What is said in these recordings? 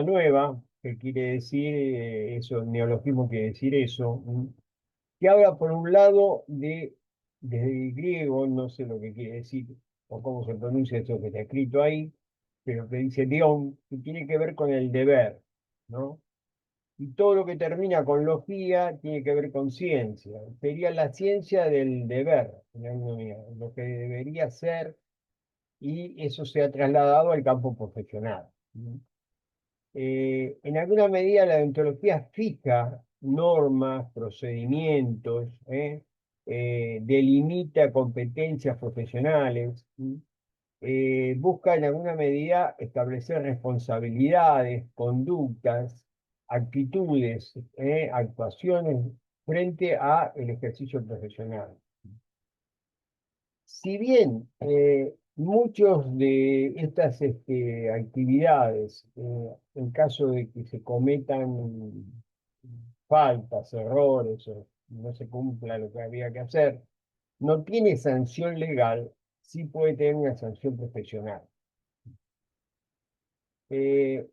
ontología nueva, que quiere decir eso, el neologismo quiere decir eso, que habla por un lado desde el griego, no sé lo que quiere decir o cómo se pronuncia eso que está escrito ahí, pero que dice dion, que tiene que ver con el deber, ¿no? Y todo lo que termina con logía tiene que ver con ciencia. Sería la ciencia del deber, en alguna medida, lo que debería ser, y eso se ha trasladado al campo profesional. ¿No? En alguna medida la deontología fija normas, procedimientos, delimita competencias profesionales, ¿sí? Busca en alguna medida establecer responsabilidades, conductas, actitudes, actuaciones frente a el ejercicio profesional. Si bien muchos de estas actividades, en caso de que se cometan faltas, errores o no se cumpla lo que había que hacer, no tiene sanción legal, sí puede tener una sanción profesional. Eh,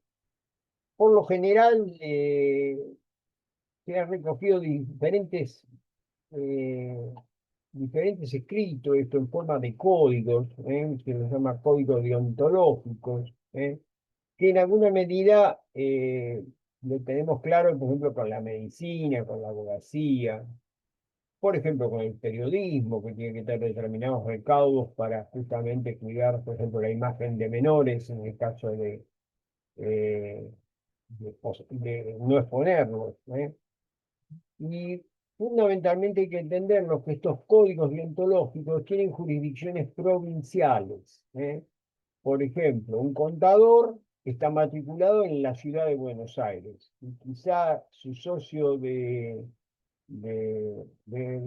por lo general, se han recogido eh, diferentes escritos, esto en forma de códigos, se los llama códigos deontológicos, que en alguna medida lo tenemos claro, por ejemplo, con la medicina, con la abogacía, por ejemplo, con el periodismo, que tiene que tener determinados recaudos para justamente cuidar, por ejemplo, la imagen de menores, en el caso eh, de no exponerlos. Y fundamentalmente hay que entenderlo que estos códigos deontológicos tienen jurisdicciones provinciales. Por ejemplo, un contador está matriculado en la ciudad de Buenos Aires y quizá su socio de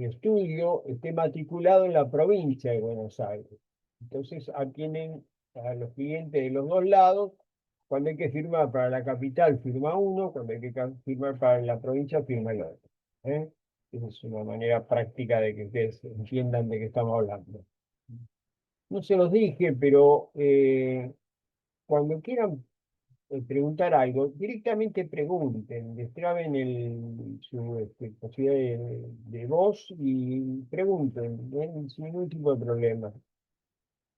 estudio esté matriculado en la provincia de Buenos Aires. Entonces atienden a los clientes de los dos lados. Cuando hay que firmar para la capital, firma uno; cuando hay que firmar para la provincia, firma el otro. ¿Eh? Esa es una manera práctica de que ustedes entiendan de qué estamos hablando. No se los dije, pero cuando quieran preguntar algo, directamente pregunten, destraben su posibilidad de voz y pregunten, sin ningún tipo de problema.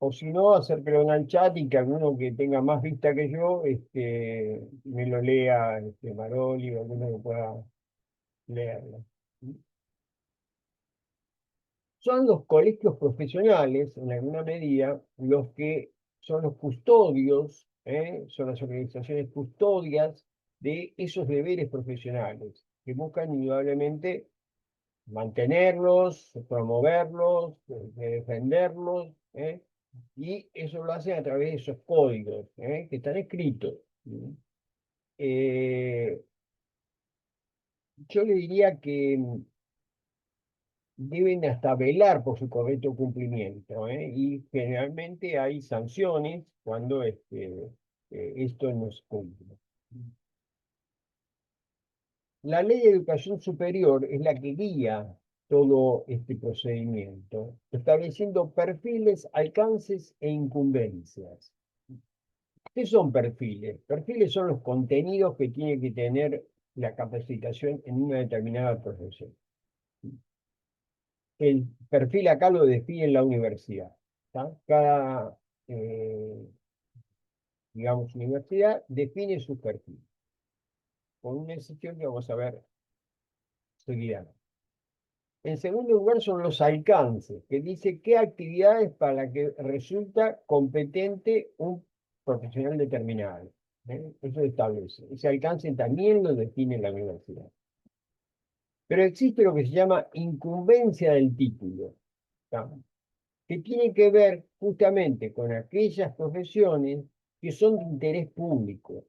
O si no, acérquenlo al chat y que alguno que tenga más vista que yo me lo lea, Maroli o alguno que pueda leerlo. Son los colegios profesionales, en alguna medida, los que son los custodios, son las organizaciones custodias de esos deberes profesionales, que buscan indudablemente mantenerlos, promoverlos, defenderlos, y eso lo hacen a través de esos códigos, que están escritos. ¿Sí? Eh, yo le diría que deben hasta velar por su correcto cumplimiento, y generalmente hay sanciones cuando esto no se cumple. La ley de educación superior es la que guía todo este procedimiento, estableciendo perfiles, alcances e incumbencias. ¿Qué son perfiles? Perfiles son los contenidos que tiene que tener la capacitación en una determinada profesión. El perfil acá lo define la universidad. ¿Tá? Cada, digamos, universidad define su perfil, con una excepción que vamos a ver seguidamente. En segundo lugar son los alcances, que dice qué actividades para que resulta competente un profesional determinado. Eso establece. Ese alcance también lo define la universidad. Pero existe lo que se llama incumbencia del título, ¿tá? Que tiene que ver justamente con aquellas profesiones que son de interés público,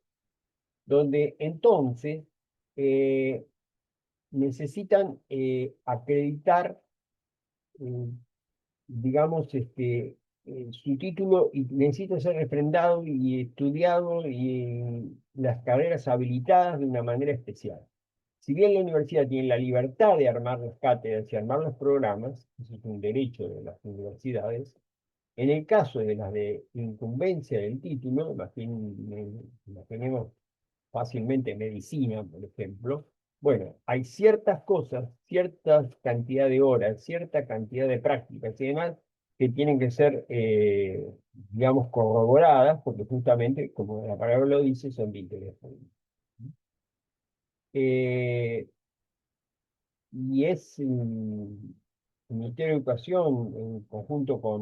donde entonces eh, necesitan acreditar, eh, digamos, su título, y necesita ser refrendado y estudiado y las carreras habilitadas de una manera especial. Si bien la universidad tiene la libertad de armar las cátedras y armar los programas, eso es un derecho de las universidades, en el caso de las de incumbencia del título, imaginemos fácilmente medicina, por ejemplo, bueno, hay ciertas cosas, cierta cantidad de horas, cierta cantidad de prácticas y demás que tienen que ser, digamos, corroboradas, porque justamente, como la palabra lo dice, son de interés público. Eh, y es el Ministerio de Educación, en conjunto con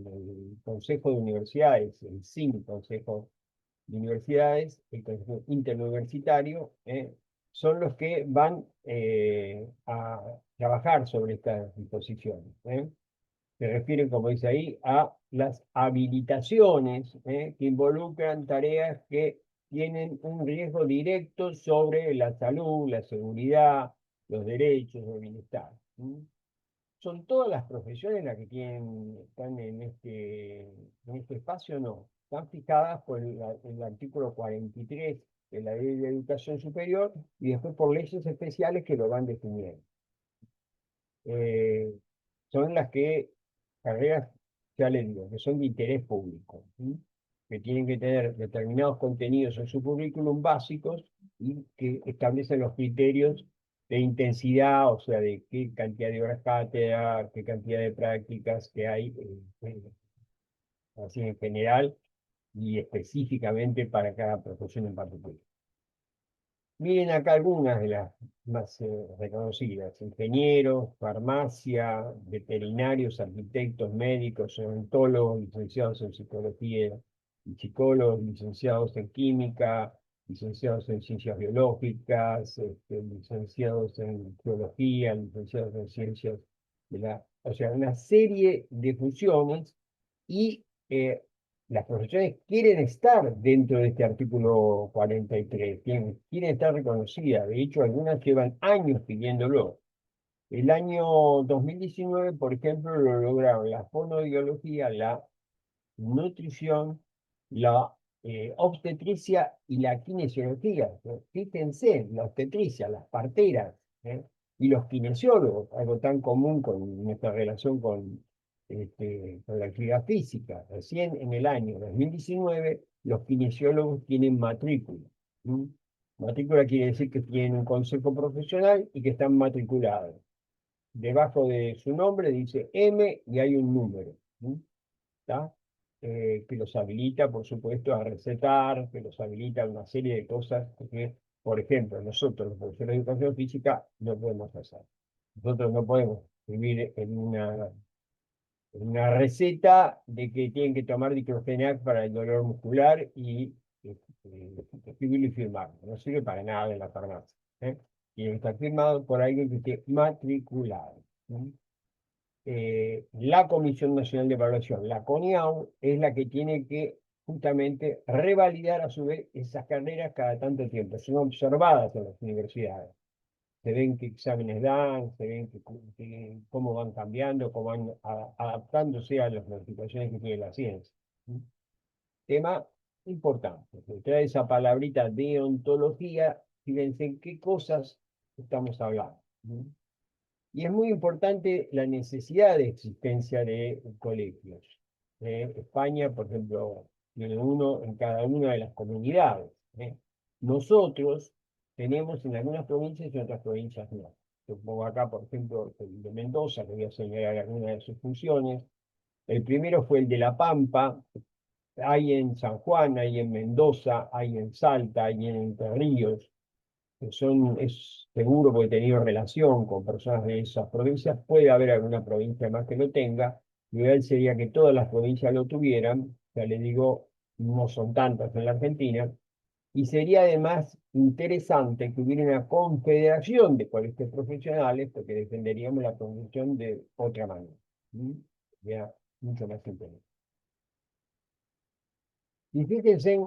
el Consejo de Universidades, el CIN, Consejo de Universidades, el Consejo Interuniversitario, son los que van a trabajar sobre estas disposiciones. Se refieren, como dice ahí, a las habilitaciones que involucran tareas que tienen un riesgo directo sobre la salud, la seguridad, los derechos, el bienestar. ¿Son todas las profesiones las que están en este espacio? No. Están fijadas por el artículo 43 de la Ley de Educación Superior y después por leyes especiales que lo van definiendo. Eh, Son las carreras, ya les digo, que son de interés público, ¿sí? Que tienen que tener determinados contenidos en su currículum básicos y que establecen los criterios de intensidad, o sea, de qué cantidad de horas cátedra, qué cantidad de prácticas que hay, así en general y específicamente para cada profesión en particular. Miren acá algunas de las más reconocidas: ingenieros, farmacia, veterinarios, arquitectos, médicos, odontólogos, licenciados en psicología y psicólogos, licenciados en química, licenciados en ciencias biológicas, licenciados en geología, licenciados en ciencias o sea, una serie de funciones y las profesiones quieren estar dentro de este artículo 43, quieren estar reconocidas. De hecho, algunas llevan años pidiéndolo. El año 2019, por ejemplo, lo lograron la fonoaudiología, la nutrición, la obstetricia y la kinesiología. Fíjense, la obstetricia, las parteras, y los kinesiólogos, algo tan común con nuestra relación con la actividad física. Recién en el año 2019, los kinesiólogos tienen matrícula. ¿Mm? Matrícula quiere decir que tienen un consejo profesional y que están matriculados. Debajo de su nombre dice M y hay un número. ¿Está? Que los habilita, por supuesto, a recetar, que los habilita a una serie de cosas que, por ejemplo, nosotros, los profesores de educación física, no podemos hacer. Nosotros no podemos escribir en una receta de que tienen que tomar diclofenac para el dolor muscular y escribirlo y firmarlo. No sirve para nada en la farmacia. Tiene que estar firmado por alguien que esté matriculado. La Comisión Nacional de Evaluación, la CONIAU, es la que tiene que justamente revalidar a su vez esas carreras cada tanto tiempo. Son observadas en las universidades. Se ven qué exámenes dan, se ven cómo van cambiando, cómo van adaptándose a las modificaciones que tiene la ciencia. Tema importante. Se trae esa palabrita deontología, fíjense en qué cosas estamos hablando. Y es muy importante la necesidad de existencia de colegios. España, por ejemplo, tiene uno en cada una de las comunidades. Nosotros tenemos en algunas provincias y en otras provincias no. Yo pongo acá, por ejemplo, el de Mendoza, que voy a señalar algunas de sus funciones. El primero fue el de La Pampa. Hay en San Juan, hay en Mendoza, hay en Salta, hay en Entre Ríos. Es seguro porque he tenido relación con personas de esas provincias. Puede haber alguna provincia más que lo tenga. Lo ideal sería que todas las provincias lo tuvieran. Ya les digo, no son tantas en la Argentina. Y sería además interesante que hubiera una confederación de colegios profesionales, porque defenderíamos la profesión de otra manera. Sería mucho más interesante. Y fíjense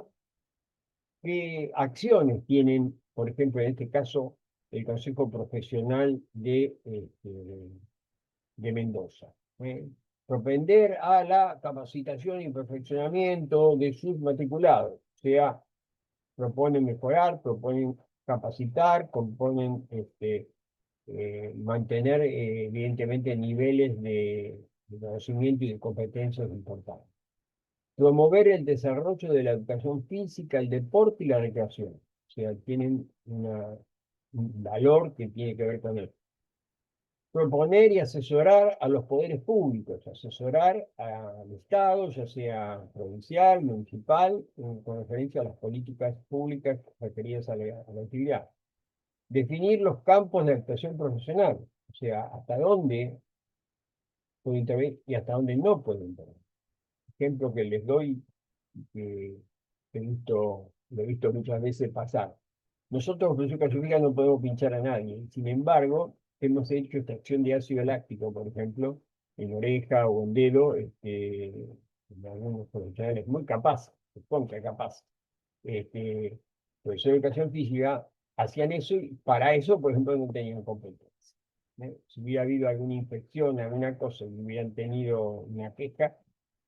qué acciones tienen, por ejemplo, en este caso, el Consejo Profesional de Mendoza. Propender a la capacitación y perfeccionamiento de sus matriculados. O sea, proponen mejorar, proponen capacitar, proponen mantener, evidentemente, niveles de conocimiento y de competencias importantes. Promover el desarrollo de la educación física, el deporte y la recreación. o sea, tienen un valor que tiene que ver con él. Proponer y asesorar a los poderes públicos, asesorar al Estado, ya sea provincial, municipal, con referencia a las políticas públicas referidas a la actividad. Definir los campos de actuación profesional, o sea, hasta dónde puede intervenir y hasta dónde no puede intervenir. Ejemplo que les doy, que lo he visto muchas veces pasar. Nosotros, profesor Casubica, no podemos pinchar a nadie. Sin embargo, hemos hecho extracción de ácido láctico, por ejemplo, en oreja o en dedo, en algunos profesionales muy capaces, contra capaces. Profesor de educación física hacían eso y para eso, por ejemplo, no tenían competencia. Si hubiera habido alguna infección, alguna cosa, y hubieran tenido una queja,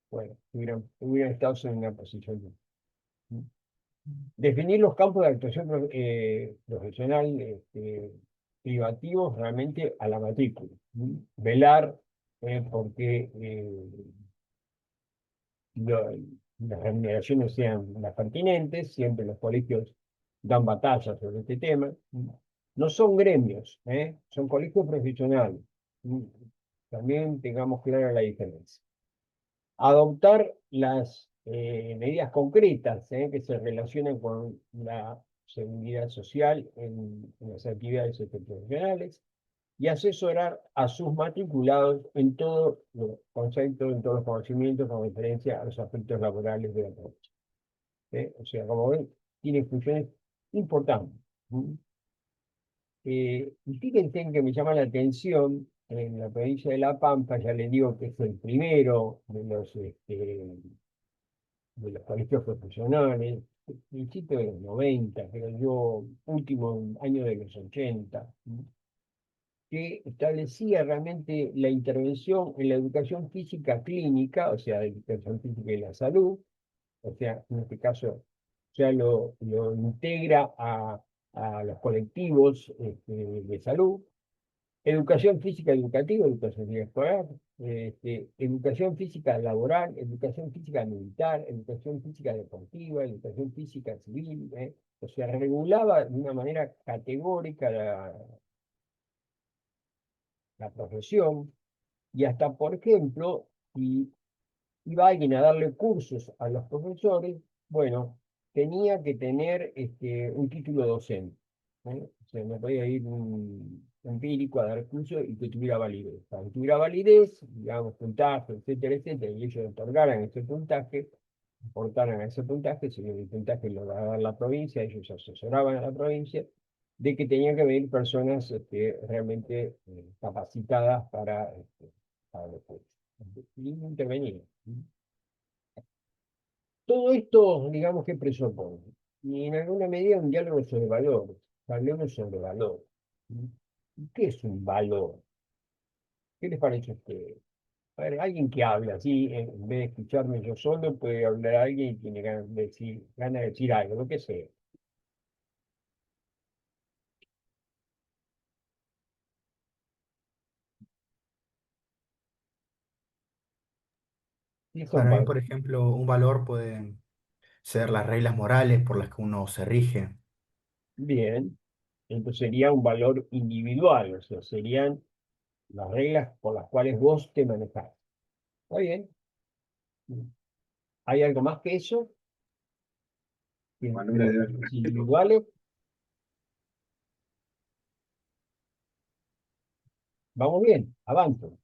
bueno, hubieran estado en una posición. Definir los campos de actuación profesional privativos realmente a la matrícula. Velar porque las remuneraciones sean las pertinentes, siempre los colegios dan batallas sobre este tema. No son gremios, son colegios profesionales. También tengamos clara la diferencia. Adoptar las medidas concretas que se relacionan con la seguridad social en las actividades profesionales y asesorar a sus matriculados en todos los conceptos, en todos los conocimientos con referencia a los aspectos laborales de la provincia. O sea, como ven, tiene funciones importantes. Y fíjense en que me llama la atención, en la provincia de La Pampa, ya les digo que es el primero de los colegios profesionales, principio de los 90, pero yo, último año de los 80, que establecía realmente la intervención en la educación física clínica, o sea, la educación física y la salud, o sea, en este caso, ya lo integra a los colectivos de salud, educación física educativa, educación física escolar, educación física laboral, educación física militar, educación física deportiva, educación física civil, o sea, regulaba de una manera categórica la profesión y hasta, por ejemplo, si iba alguien a darle cursos a los profesores, bueno, tenía que tener un título docente. O sea, no podía ir un empírico a dar cursos y que tuviera validez. Para que tuviera validez, digamos, puntaje, etcétera, etcétera, y ellos otorgaran ese puntaje, aportaran a ese puntaje, si el puntaje lo va a dar la provincia, ellos asesoraban a la provincia, de que tenían que venir personas realmente capacitadas para los cursos. Y intervenir. Todo esto, digamos que presupone, y en alguna medida un diálogo sobre valores, hablemos sobre valor. ¿Qué es un valor? ¿Qué les parece a ustedes? A ver, alguien que habla así, en vez de escucharme yo solo, puede hablar a alguien y tiene ganas de decir algo, lo que sea. ¿Qué son Para mí, valores? por ejemplo, un valor puede ser las reglas morales por las que uno se rige. Bien, entonces sería un valor individual, o sea, serían las reglas por las cuales vos te manejás. ¿Está bien? ¿Hay algo más que eso? Valores Los del valores respeto. individuales. Vamos bien, avanzo.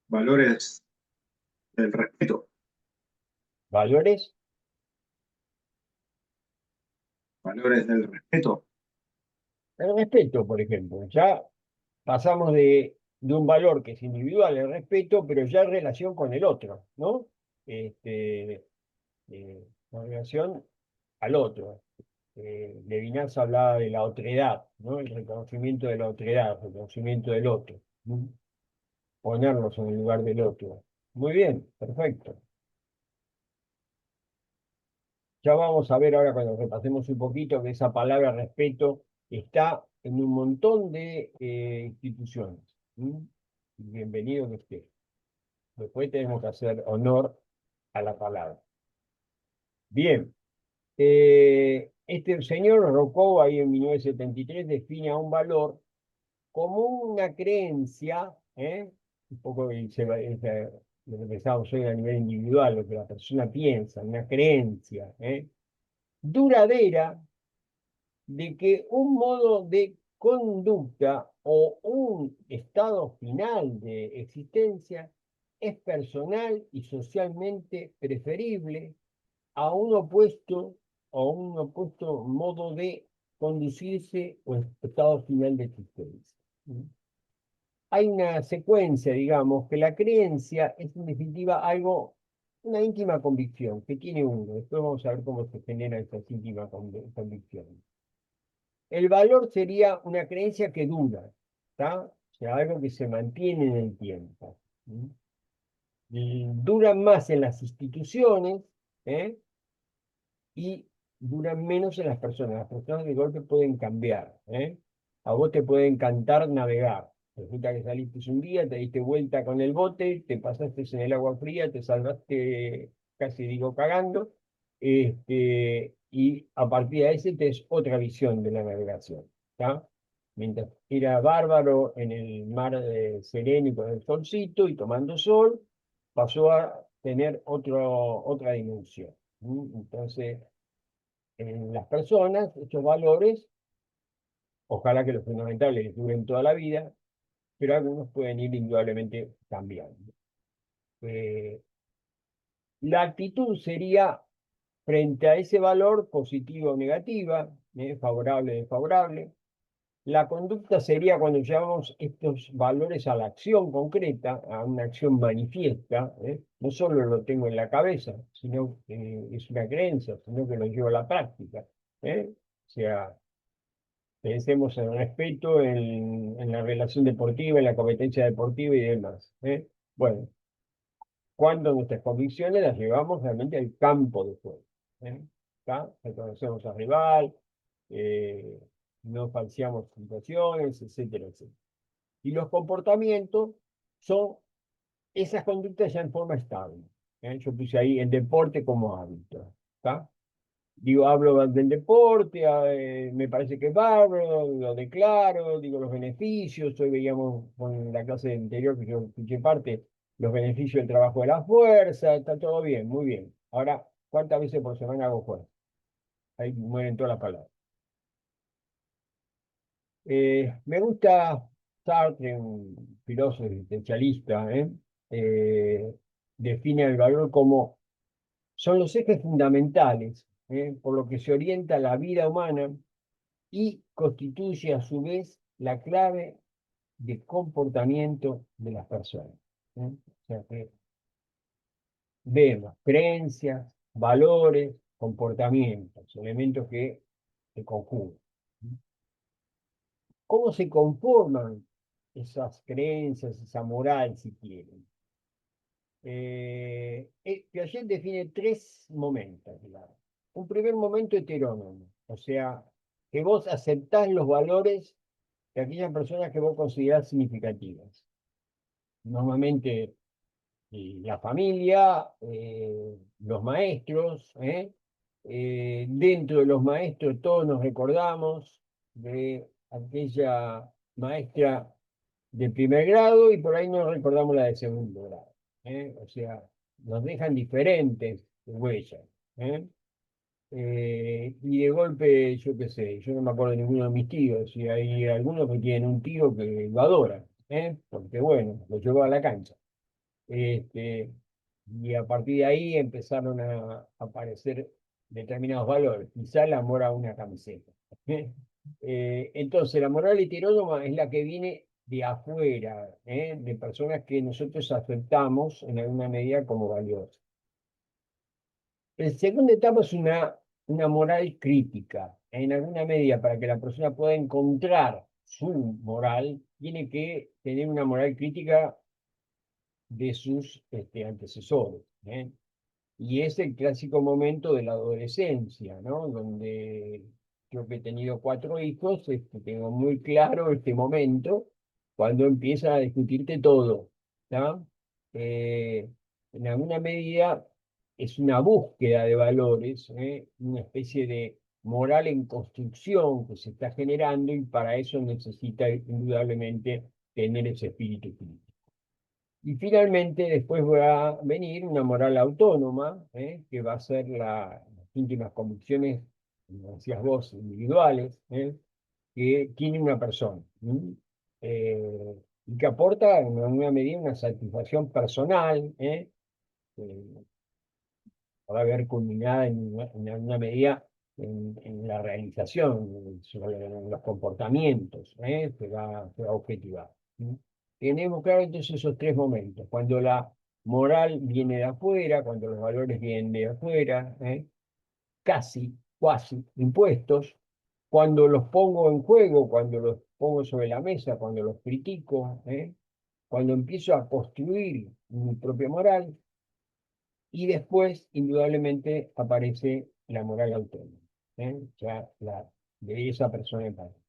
Valores del respeto. Valores, Valores del respeto. el respeto, por ejemplo. Ya pasamos de un valor que es individual, el respeto, pero ya en relación con el otro, ¿no? Este, con relación al otro. Levinas hablaba de la otredad, ¿no? El reconocimiento de la otredad, el reconocimiento del otro. ¿No? Ponernos en el lugar del otro. Muy bien, perfecto. Ya vamos a ver ahora cuando repasemos un poquito que esa palabra respeto está en un montón de instituciones. ¿Mm? Bienvenido que esté. Después tenemos que hacer honor a la palabra. Bien, Este señor Rocco, ahí en 1973, define a un valor como una creencia, un poco lo que pensábamos hoy a nivel individual, lo que la persona piensa, una creencia, duradera de que un modo de conducta o un estado final de existencia es personal y socialmente preferible a un opuesto modo de conducirse o estado final de existencia. Hay una secuencia, digamos, que la creencia es en definitiva algo, una íntima convicción que tiene uno. Después vamos a ver cómo se genera esa íntima convicción. El valor sería una creencia que dura, ¿está? O sea, algo que se mantiene en el tiempo. ¿Mm? Y duran más en las instituciones, ¿eh? Y duran menos en las personas. Las personas de golpe pueden cambiar, ¿eh? A vos te puede encantar navegar. Resulta que saliste un día, te diste vuelta con el bote, te pasaste en el agua fría, te salvaste, casi digo, cagando, y a partir de ese tenés otra visión de la navegación, ¿está? Mientras era bárbaro en el mar sereno y con el solcito y tomando sol, pasó a tener otra dimensión. Entonces, en las personas, estos valores, ojalá que los fundamentales les duren toda la vida, pero algunos pueden ir indudablemente cambiando. Eh, la actitud sería frente a ese valor positiva o negativa, favorable o desfavorable. La conducta sería cuando llevamos estos valores a la acción concreta, a una acción manifiesta, no solo lo tengo en la cabeza, sino que es una creencia, sino que lo llevo a la práctica. O sea, pensemos en el respeto, en la relación deportiva, en la competencia deportiva y demás. Bueno, cuando nuestras convicciones las llevamos realmente al campo de juego. ¿Está? Reconocemos al rival, eh, no falseamos situaciones, etcétera, etcétera. Y los comportamientos son esas conductas ya en forma estable. Yo puse ahí el deporte como hábito. ¿Está? Digo, hablo del deporte, me parece que es bárbaro, lo declaro, digo los beneficios. Hoy veíamos con la clase anterior que yo escuché parte, los beneficios del trabajo de la fuerza, está todo bien, muy bien. Ahora, ¿cuántas veces por semana hago fuerza? Ahí mueren todas las palabras. Me gusta Sartre, un filósofo existencialista, Eh, define el valor como son los ejes fundamentales, por lo que se orienta la vida humana y constituye a su vez la clave de comportamiento de las personas. O sea que vemos creencias, valores, comportamientos, elementos que se conjugan. ¿Cómo se conforman esas creencias, esa moral, si quieren? Piaget define tres momentos, digamos. Un primer momento heterónomo, o sea, que vos aceptás los valores de aquellas personas que vos considerás significativas. Normalmente la familia, los maestros, dentro de los maestros todos nos recordamos de aquella maestra de primer grado y por ahí nos recordamos la de segundo grado. O sea, nos dejan diferentes huellas. ¿eh? Y de golpe, yo qué sé, yo no me acuerdo de ninguno de mis tíos, y hay algunos que tienen un tío que lo adora, porque bueno, lo llevó a la cancha. Este, y a partir de ahí empezaron a aparecer determinados valores, quizá el amor a una camiseta. Entonces, la moral heterónoma es la que viene de afuera, de personas que nosotros aceptamos en alguna medida como valiosas. La segunda etapa es una moral crítica. En alguna medida, para que la persona pueda encontrar su moral, tiene que tener una moral crítica de sus antecesores. Y es el clásico momento de la adolescencia, ¿no? Donde yo que he tenido cuatro hijos, tengo muy claro este momento, cuando empiezan a discutirte todo, ¿está? En alguna medida, es una búsqueda de valores, una especie de moral en construcción que se está generando y para eso necesita indudablemente tener ese espíritu crítico. Y finalmente después va a venir una moral autónoma, que va a ser las íntimas convicciones, como decías vos, individuales, que tiene una persona. Y que aporta en alguna medida una satisfacción personal, que va a ver culminada en alguna medida en la realización, en los comportamientos, se va a objetivar. Tenemos claro entonces esos tres momentos, cuando la moral viene de afuera, cuando los valores vienen de afuera, casi, cuasi impuestos, cuando los pongo en juego, cuando los pongo sobre la mesa, cuando los critico, cuando empiezo a construir mi propia moral, y después, indudablemente, aparece la moral autónoma, ya la de esa persona en parte.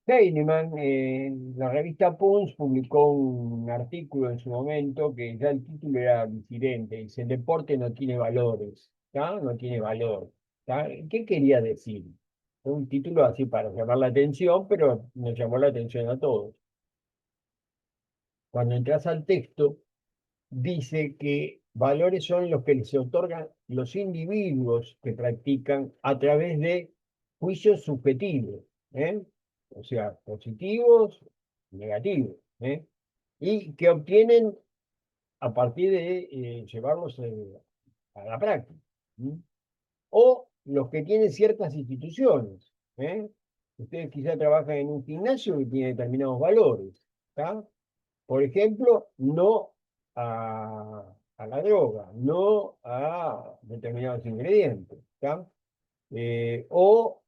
Heinemann, en la revista Pons, publicó un artículo en su momento que ya el título era disidente, dice, el deporte no tiene valores, ¿tá? No tiene valor. ¿Tá? ¿Qué quería decir? Fue un título así para llamar la atención, pero nos llamó la atención a todos. Cuando entras al texto, dice que valores son los que les otorgan los individuos que practican a través de juicios subjetivos, ¿eh? O sea, positivos, negativos, y que obtienen a partir de llevarlos a la práctica. ¿Mm? O los que tienen ciertas instituciones. Ustedes quizá trabajan en un gimnasio que tiene determinados valores. ¿Tá? Por ejemplo, no a la droga, no a determinados ingredientes, ¿tá? O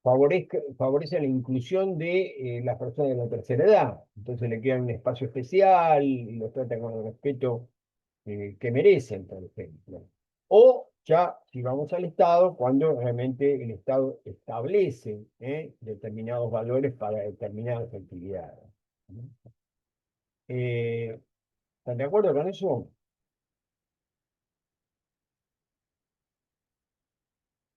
favorece la inclusión de las personas de la tercera edad. Entonces le crean un espacio especial y los tratan con el respeto que merecen, por ejemplo. O ya, si vamos al Estado, cuando realmente el Estado establece determinados valores para determinadas actividades. ¿No? ¿Están de acuerdo con eso?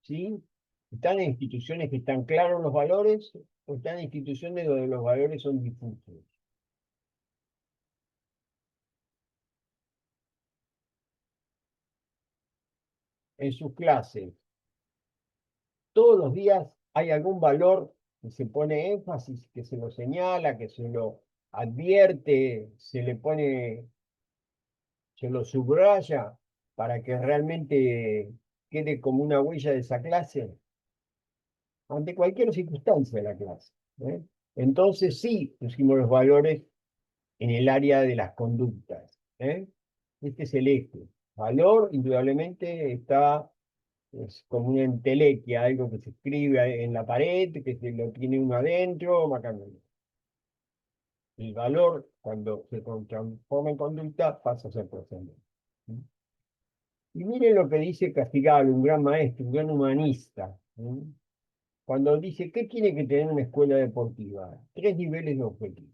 ¿Sí? ¿Están en instituciones que están claros los valores o están en instituciones donde los valores son difusos? En sus clases, todos los días hay algún valor que se pone énfasis, que se lo señala, que se lo advierte, se le pone, se lo subraya para que realmente quede como una huella de esa clase ante cualquier circunstancia de la clase. ¿Eh? Entonces sí pusimos los valores en el área de las conductas. Este es el eje. Valor, indudablemente, está es como una entelequia, algo que se escribe en la pared, que se lo tiene uno adentro, bacán. El valor, cuando se transforma en conducta, pasa a ser trascendente. Y miren lo que dice Castigalo, un gran maestro, un gran humanista, cuando dice, ¿qué tiene que tener una escuela deportiva? Tres niveles de objetivos.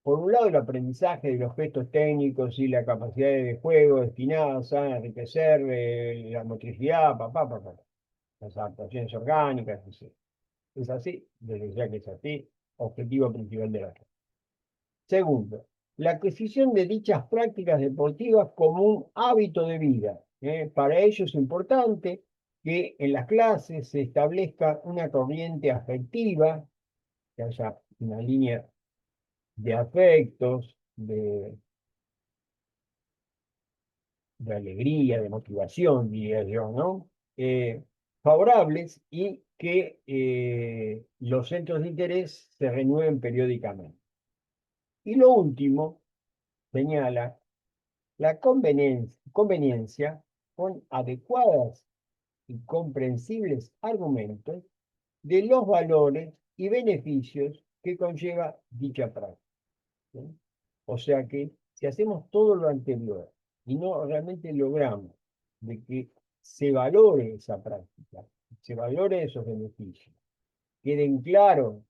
Por un lado, el aprendizaje de los gestos técnicos y la capacidad de juego destinadas a enriquecer la motricidad, las adaptaciones orgánicas, etc. Es así, desde ya que es así, objetivo principal de la clase. Segundo, la adquisición de dichas prácticas deportivas como un hábito de vida. Para ello es importante que en las clases se establezca una corriente afectiva, que haya una línea de afectos, de alegría, de motivación, diría yo, ¿no? Favorables y que los centros de interés se renueven periódicamente. Y lo último, señala la conveniencia con adecuadas y comprensibles argumentos de los valores y beneficios que conlleva dicha práctica. ¿Sí? O sea que si hacemos todo lo anterior y no realmente logramos de que se valore esa práctica, se valore esos beneficios, queden claros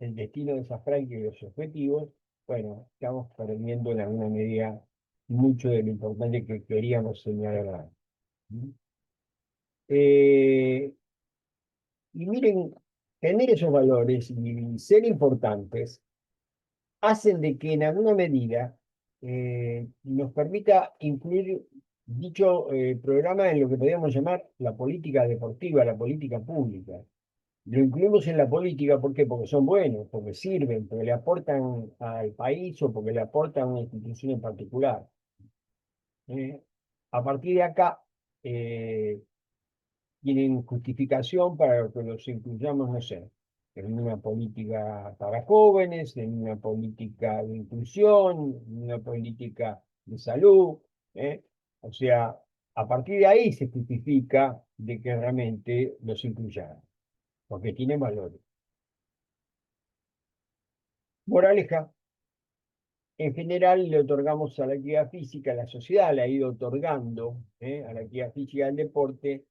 el destino de esas prácticas y los objetivos, bueno, estamos perdiendo en alguna medida mucho de lo importante que queríamos señalar. Eh, y miren, tener esos valores y ser importantes hacen de que en alguna medida nos permita incluir dicho programa en lo que podríamos llamar la política deportiva, la política pública. Lo incluimos en la política, ¿por qué? Porque son buenos, porque sirven, porque le aportan al país o porque le aportan a una institución en particular. ¿Eh? A partir de acá, eh, tienen justificación para que los incluyamos, no sé, en una política para jóvenes, en una política de inclusión, en una política de salud. ¿Eh? O sea, a partir de ahí se justifica de que realmente los incluyan, porque tienen valores. Moraleja, en general le otorgamos a la actividad física, la sociedad le ha ido otorgando a la actividad física del deporte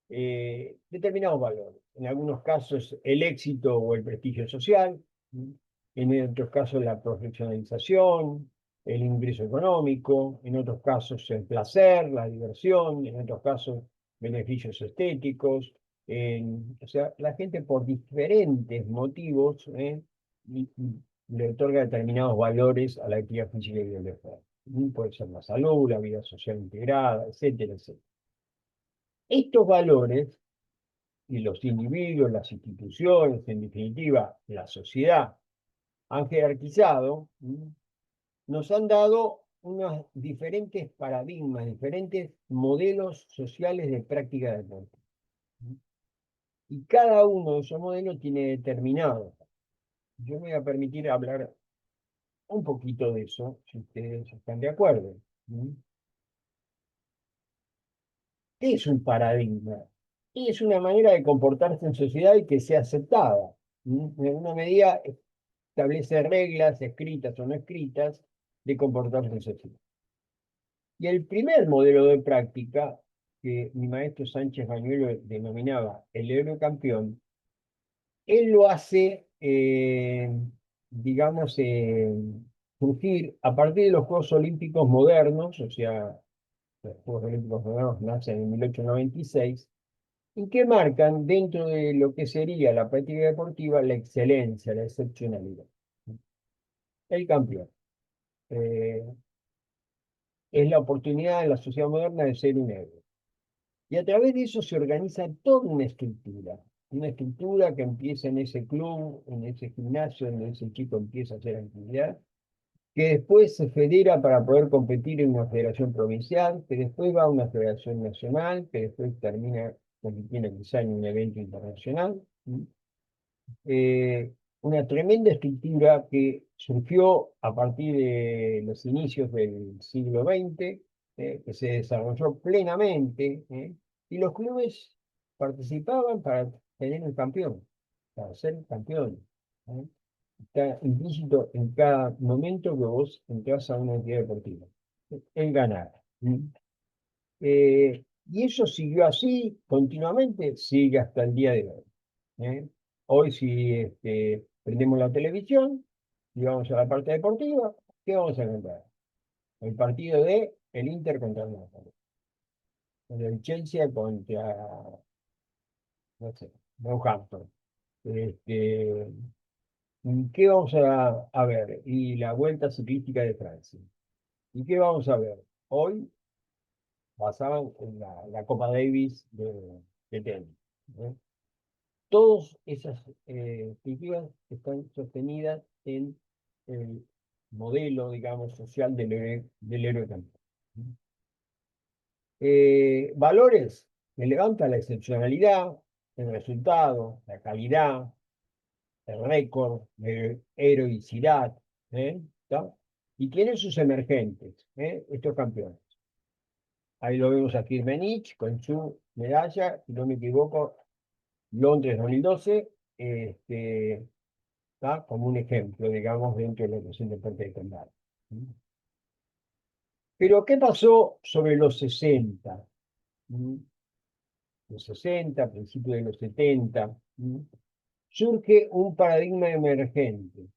determinados valores. En algunos casos el éxito o el prestigio social, en otros casos la profesionalización, el ingreso económico, en otros casos el placer, la diversión, en otros casos beneficios estéticos. O sea, la gente por diferentes motivos le otorga determinados valores a la actividad física y el deporte. Puede ser la salud, la vida social integrada, etcétera, etcétera. Estos valores y los individuos, las instituciones, en definitiva, la sociedad, han jerarquizado, nos han dado unos diferentes paradigmas, diferentes modelos sociales de práctica de deporte. Y cada uno de esos modelos tiene determinados. Yo me voy a permitir hablar un poquito de eso, si ustedes están de acuerdo. ¿Qué es un paradigma? Es una manera de comportarse en sociedad y que sea aceptada. En alguna medida establece reglas escritas o no escritas de comportarse en sociedad. Y el primer modelo de práctica que mi maestro Sánchez Bañuelos denominaba el héroe campeón, él lo hace, digamos, surgir a partir de los Juegos Olímpicos modernos, o sea, los Juegos Olímpicos modernos nacen en 1896, y que marcan dentro de lo que sería la práctica deportiva la excelencia, la excepcionalidad. El campeón. Eh, es la oportunidad en la sociedad moderna de ser un héroe. Y a través de eso se organiza toda una estructura que empieza en ese club, en ese gimnasio, donde ese chico empieza a hacer actividad, que después se federa para poder competir en una federación provincial, que después va a una federación nacional, que después termina compitiendo quizá en un evento internacional. Una tremenda estructura que surgió a partir de los inicios del siglo XX, que se desarrolló plenamente, y los clubes participaban para tener un campeón, para ser campeón. ¿Eh? Está implícito en cada momento que vos entras a una entidad deportiva, el ganar. Y eso siguió así continuamente, sigue hasta el día de hoy. ¿Eh? Hoy si prendemos la televisión y vamos a la parte deportiva, ¿qué vamos a encontrar? El partido de el Inter contra el Napoli, el Chelsea contra, no sé, Southampton. Este, ¿Qué vamos a ver? Y la Vuelta Ciclística de Francia. ¿Y qué vamos a ver? Hoy pasaban en la Copa Davis de tenis. ¿Eh? Todas esas culturas están sostenidas en el modelo, digamos, social del héroe campeón. Valores que levanta la excepcionalidad, el resultado, la calidad, el récord, la heroicidad, ¿está? Y tiene sus emergentes, estos campeones. Ahí lo vemos a Firmenich con su medalla, si no me equivoco, Londres 2012, ¿tá? Como un ejemplo, digamos, dentro de lo que es el deporte de combate. Pero, ¿qué pasó sobre los 60? ¿Mm? Los 60, principios de los 70, surge un paradigma emergente,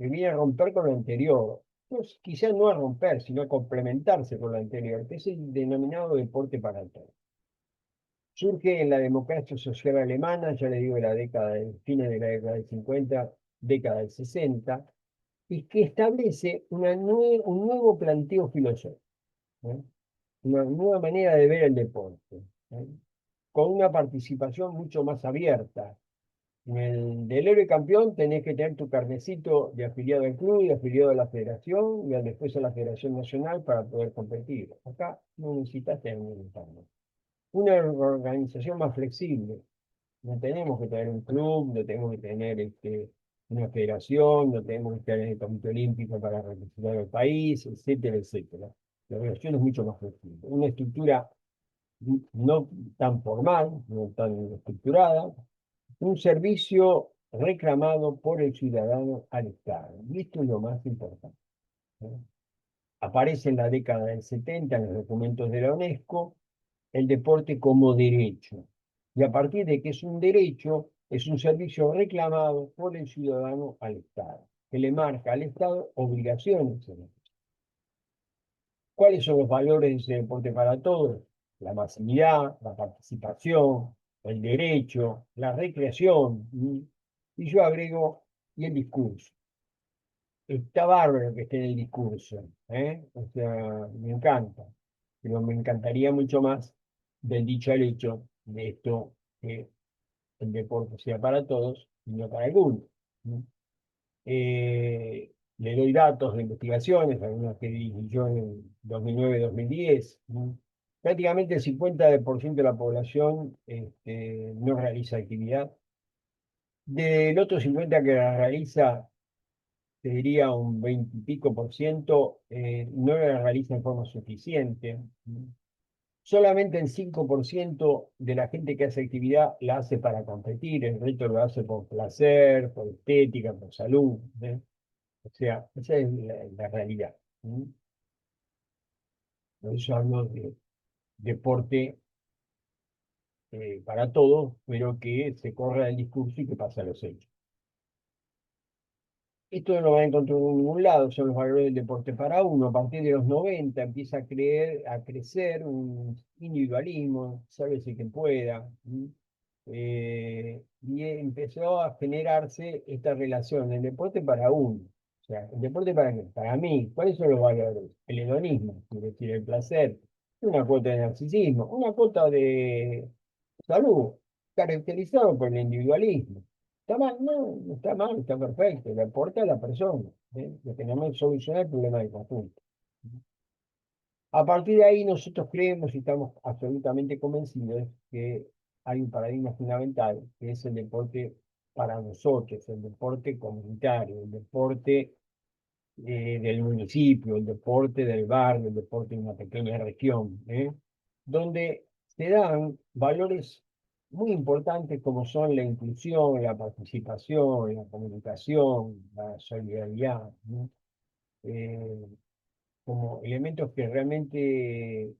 que viene a romper con lo anterior. Pues, quizás no a romper, sino a complementarse con lo anterior, que es el denominado deporte para todos. Surge en la democracia social alemana, ya le digo, en la década del fines de la década del 50, década del 60, y que establece un nuevo planteo filosófico, ¿eh? Una nueva manera de ver el deporte, ¿eh? Con una participación mucho más abierta. En el del héroe campeón tenés que tener tu carnecito de afiliado al club y afiliado a la federación y después a la Federación Nacional para poder competir. Acá no necesitas tener un carnet. Una organización más flexible. No tenemos que tener un club, no tenemos que tener una federación, no tenemos que tener el Comité Olímpico para representar al país, etcétera, etcétera. La organización es mucho más flexible. Una estructura no tan formal, no tan estructurada, un servicio reclamado por el ciudadano al Estado. Y esto es lo más importante, ¿no? Aparece en la década del 70 en los documentos de la UNESCO el deporte como derecho. Y a partir de que es un derecho, es un servicio reclamado por el ciudadano al Estado, que le marca al Estado obligaciones. ¿Cuáles son los valores de ese deporte para todos? La masividad, la participación, el derecho, la recreación. Y yo agrego, y el discurso. Está bárbaro que esté en el discurso, ¿eh? O sea, me encanta. Pero me encantaría mucho más del dicho al hecho de esto, que el deporte sea para todos y no para algunos, ¿no? Le doy datos de investigaciones, algunas que dirigí yo en 2009-2010, ¿no? Prácticamente el 50% de la población no realiza actividad. Del otro 50% que la realiza, te diría un 20 y pico por ciento, no la realiza en forma suficiente, ¿no? Solamente el 5% de la gente que hace actividad la hace para competir, el resto lo hace por placer, por estética, por salud, ¿eh? O sea, esa es la realidad, ¿sí? Por eso hablo de deporte para todos, pero que se corra el discurso y que pasa a los hechos. Esto no lo va a encontrar en ningún lado, son los valores del deporte para uno. A partir de los 90 empieza a crecer un individualismo, sálvese que pueda. ¿Sí? Y empezó a generarse esta relación, el deporte para uno. O sea, el deporte para qué, para mí. ¿Cuáles son los valores? El hedonismo, es decir, el placer, una cuota de narcisismo, una cuota de salud, caracterizado por el individualismo. ¿Está mal? No, no está mal, está perfecto. Le aporta a la persona, ¿eh? Lo que no es solucionar el problema del conjunto. A partir de ahí nosotros creemos y estamos absolutamente convencidos que hay un paradigma fundamental, que es el deporte para nosotros, el deporte comunitario, el deporte del municipio, el deporte del barrio, el deporte de una pequeña región, ¿eh? Donde se dan valores muy importantes como son la inclusión, la participación, la comunicación, la solidaridad, ¿no? Eh, Como elementos que realmente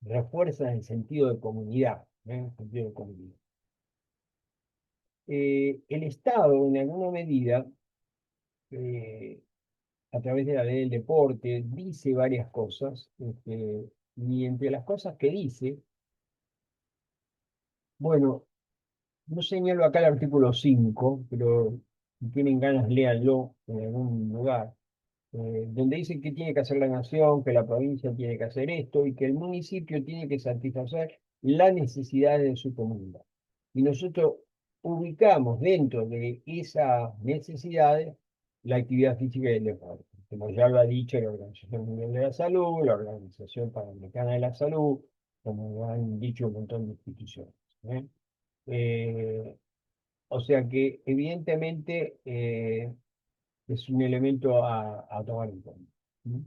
refuerzan el sentido de comunidad, ¿eh? El sentido de comunidad. El Estado, en alguna medida, eh, a través de la ley del deporte, dice varias cosas, y entre las cosas que dice, bueno, no señalo acá el artículo 5, pero si tienen ganas, léanlo en algún lugar, donde dice que tiene que hacer la nación, que la provincia tiene que hacer esto y que el municipio tiene que satisfacer las necesidades de su comunidad. Y nosotros ubicamos dentro de esas necesidades la actividad física y el deporte. Como ya lo ha dicho la Organización Mundial de la Salud, la Organización Panamericana de la Salud, como lo han dicho un montón de instituciones, ¿eh? Eh, o sea que evidentemente es un elemento a tomar en cuenta, ¿sí?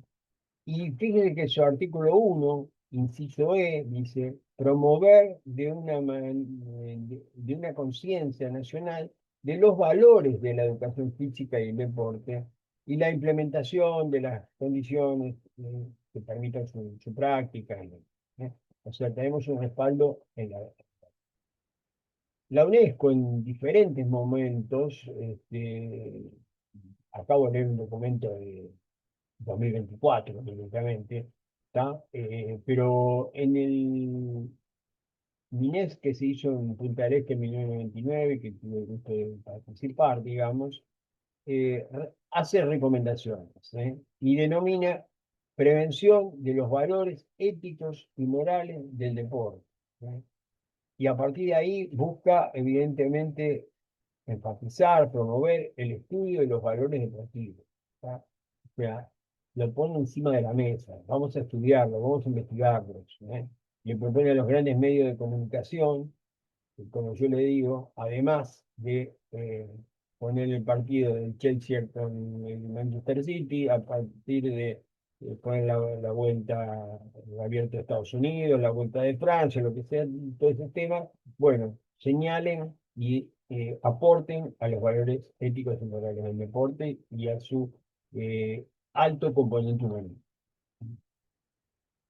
Y fíjense que su artículo 1, inciso E, dice promover de una conciencia nacional de los valores de la educación física y el deporte y la implementación de las condiciones que permitan su práctica, ¿eh? O sea, tenemos un respaldo en la UNESCO en diferentes momentos, acabo de leer un documento de 2024, evidentemente, ¿está? Pero en el MINES que se hizo en Punta del Este en 1999, que tuve el gusto de participar, digamos, hace recomendaciones, y denomina prevención de los valores éticos y morales del deporte. ¿Eh? Y a partir de ahí busca, evidentemente, enfatizar, promover el estudio de los valores deportivos. ¿Está? O sea, lo pone encima de la mesa. Vamos a estudiarlo, vamos a investigarlos. Le propone a los grandes medios de comunicación, como yo le digo, además de poner el partido del Chelsea con el Manchester City, a partir de poner la vuelta, el abierto de Estados Unidos, la vuelta de Francia, lo que sea, todo ese tema, bueno, señalen y aporten a los valores éticos y morales del deporte y a su alto componente humano.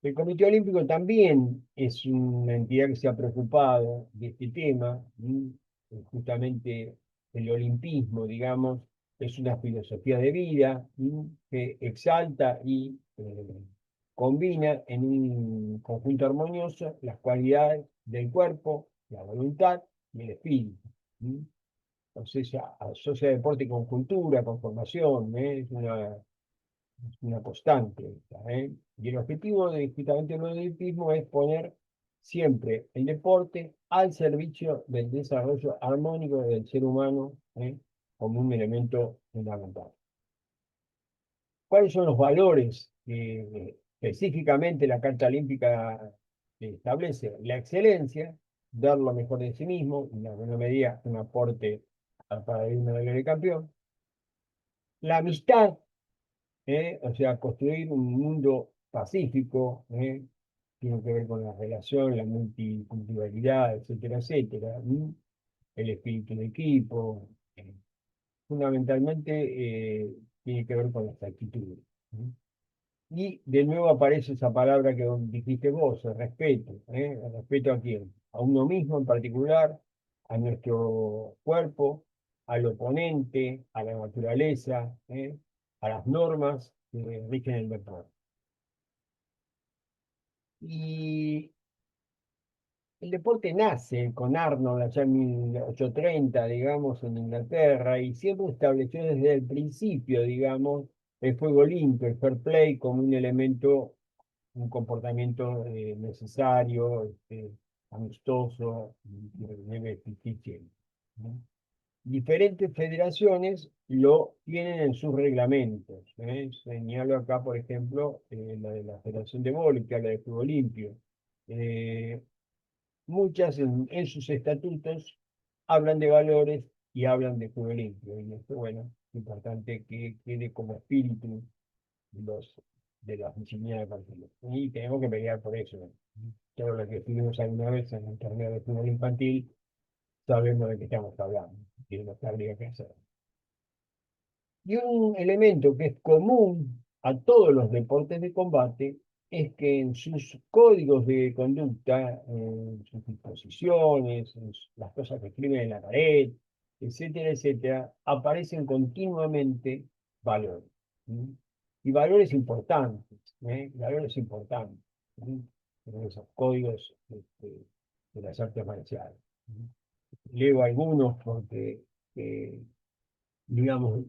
El Comité Olímpico también es una entidad que se ha preocupado de este tema. Justamente el olimpismo, digamos, es una filosofía de vida que exalta y combina en un conjunto armonioso las cualidades del cuerpo, la voluntad y el espíritu. ¿M? Entonces asocia deporte con cultura, con formación, es una constante esta, ¿eh? Y el objetivo de justamente el olimpismo es poner siempre el deporte al servicio del desarrollo armónico del ser humano, como un elemento fundamental. ¿Cuáles son los valores que específicamente la Carta Olímpica establece? La excelencia, dar lo mejor de sí mismo, en alguna medida un aporte al paradigma del campeón. La amistad, o sea, construir un mundo pacífico, tiene que ver con la relación, la multiculturalidad, etcétera, etcétera, el espíritu de equipo, fundamentalmente tiene que ver con las actitudes. Y de nuevo aparece esa palabra que dijiste vos, el respeto. ¿El respeto a quién? A uno mismo en particular, a nuestro cuerpo, al oponente, a la naturaleza, a las normas que rigen el deporte. Y el deporte nace con Arnold allá en 1830, digamos, en Inglaterra, y siempre estableció desde el principio, digamos, el juego limpio, el fair play como un elemento, un comportamiento necesario, amistoso, que debe existir siempre, ¿no? Diferentes federaciones lo tienen en sus reglamentos. Señalo acá, por ejemplo, la de la Federación de Vóley, que habla de juego limpio. Eh, Muchas en sus estatutos hablan de valores y hablan de juego limpio. Y esto, bueno, es importante que quede como espíritu los, de las disciplinas deportivas. Y tenemos que pelear por eso. Todo lo que estuvimos alguna vez en el torneo de fútbol infantil, sabemos de qué estamos hablando y de lo que habría que hacer. Y un elemento que es común a todos los deportes de combate es que en sus códigos de conducta, en sus disposiciones, las cosas que escriben en la pared, etcétera, etcétera, aparecen continuamente valores. ¿Sí? Y valores importantes, valores importantes, ¿sí? En esos códigos de las artes marciales. ¿Sí? Leo algunos porque, digamos,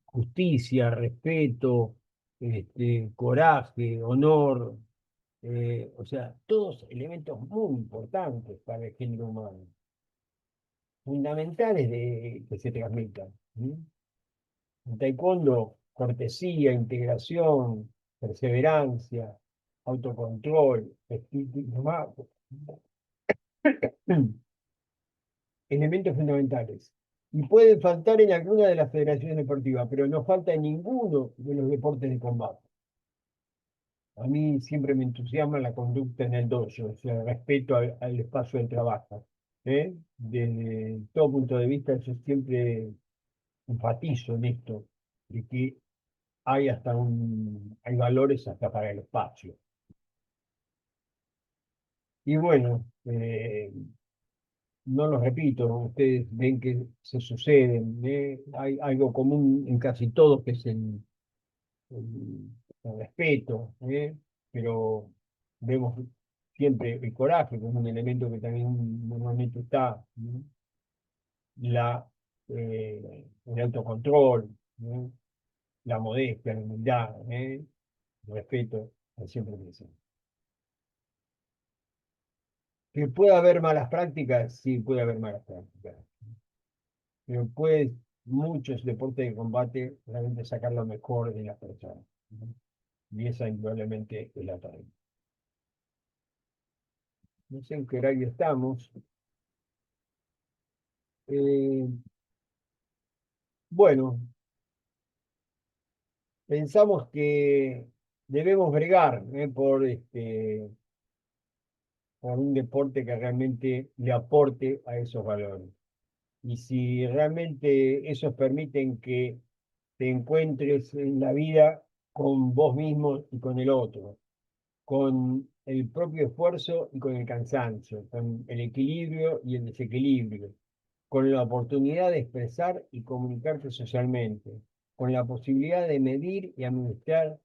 justicia, respeto, coraje, honor, o sea, todos elementos muy importantes para el género humano, fundamentales de que se transmitan. ¿Sí? En taekwondo, cortesía, integración, perseverancia, autocontrol, espíritu humano, elementos fundamentales. Y pueden faltar en alguna de las federaciones deportivas, pero no falta en ninguno de los deportes de combate. A mí siempre me entusiasma la conducta en el dojo, o sea, el respeto al espacio de trabajo. Desde todo punto de vista, yo siempre enfatizo en esto, de que hay valores hasta para el espacio. Y bueno, no los repito, ustedes ven que se suceden, ¿eh? Hay algo común en casi todos que es el respeto, ¿eh? Pero vemos siempre el coraje como un elemento que también normalmente está, ¿no? El autocontrol, ¿no? La modestia, la humildad, ¿eh? El respeto, al siempre presente. Que puede haber malas prácticas, sí puede haber malas prácticas, pero puede muchos deportes de combate realmente sacar lo mejor de las personas, ¿no? Y esa indudablemente es la tarea. No sé en qué horario estamos. Eh, bueno, pensamos que debemos bregar, por un deporte que realmente le aporte a esos valores. Y si realmente esos permiten que te encuentres en la vida con vos mismo y con el otro, con el propio esfuerzo y con el cansancio, con el equilibrio y el desequilibrio, con la oportunidad de expresar y comunicarte socialmente, con la posibilidad de medir y administrar